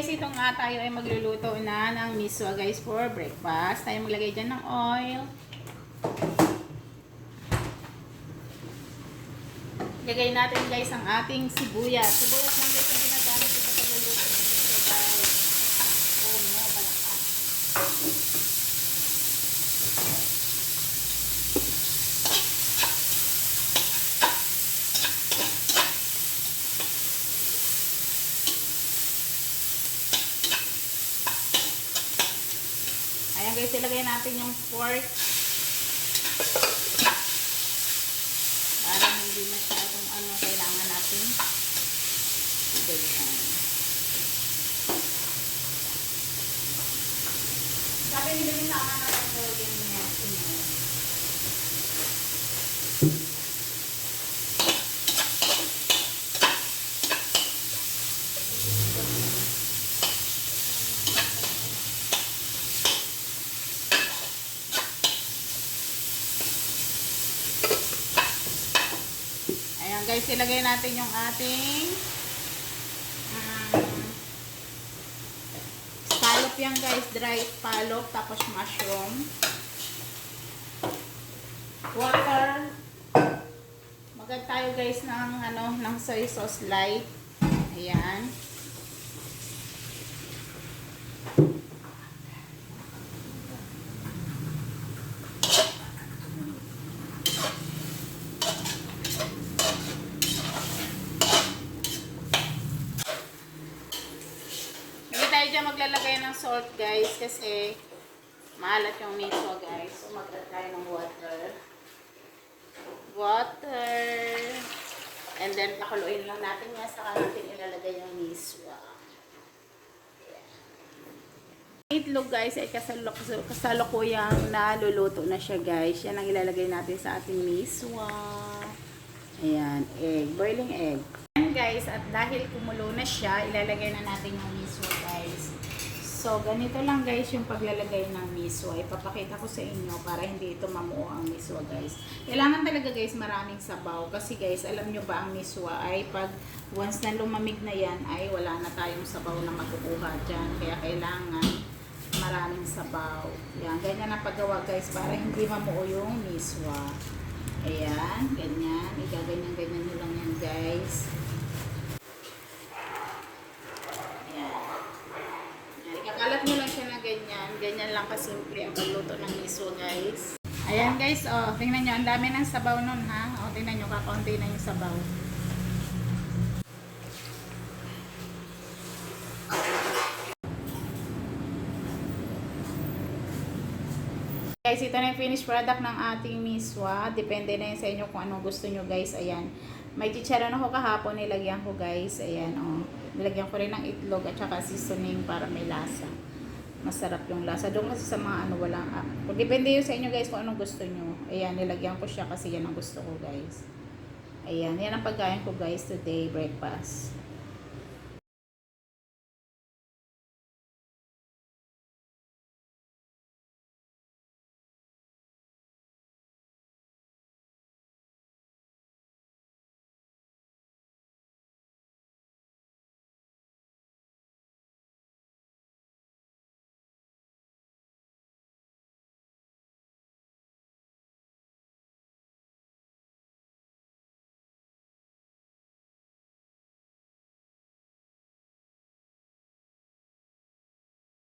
guys, ito nga tayo ay magluluto na ng miswa guys for breakfast. Tayo maglagay dyan ng oil. Lagay natin guys ang ating sibuyas. Sibuyas lang guys ang ginagamit ko sa pagluluto ng miswa guys. Oh no, malakas. Ayan guys, ilagay natin yung pork. Para hindi masyadong kailangan natin. Ganyan. Sabi nila yung tama natin gawin niya. Ayan guys, ilagay natin yung ating scallop yan guys, dry scallop, tapos mushroom, water. Magad tayo guys ng soy sauce light. Ayan. Tayo dyan maglalagay ng salt guys kasi maalat yung miso guys. So maglalagay tayo ng water and then pakuluin lang natin yan, saka natin ilalagay yung miso. Itlog guys ay kasalukuyang naluluto na siya guys. Yan ang ilalagay natin sa ating miso. Ayan, egg, boiling egg. Guys, at dahil kumulo na siya, ilalagay na natin yung miso guys. So ganito lang guys yung paglalagay ng miso. Ipapakita ko sa inyo para hindi ito mamuo ang miso guys. Kailangan talaga guys maraming sabaw kasi guys, alam nyo ba ang miso ay pag once na lumamig na yan ay wala na tayong sabaw na makukuha dyan. Kaya kailangan maraming sabaw. Yan, ganyan ang paggawa guys para hindi mamuo yung miso. Ayan, ganyan. Igaganyan-ganyan nyo lang yan guys. Kalat nyo lang siya na ganyan. Ganyan lang kasimple ang pagluto ng miso guys. Ayan guys, oh, tingnan nyo. Ang dami ng sabaw nun ha. O, tingnan nyo, kakaunti na yung sabaw. Guys, ito na yung finished product ng ating miswa. Depende na yun sa inyo kung anong gusto nyo guys. Ayan. May chicharon ako kahapon. Nilagyan ko guys. Ayan o. Nilagyan ko rin ng itlog at saka seasoning para may lasa. Masarap yung lasa. Doon kasi sa mga walang depende yun sa inyo guys kung anong gusto nyo. Ayan. Nilagyan ko siya kasi yan ang gusto ko guys. Ayan. Yan ang pagkain ko guys today. Breakfast.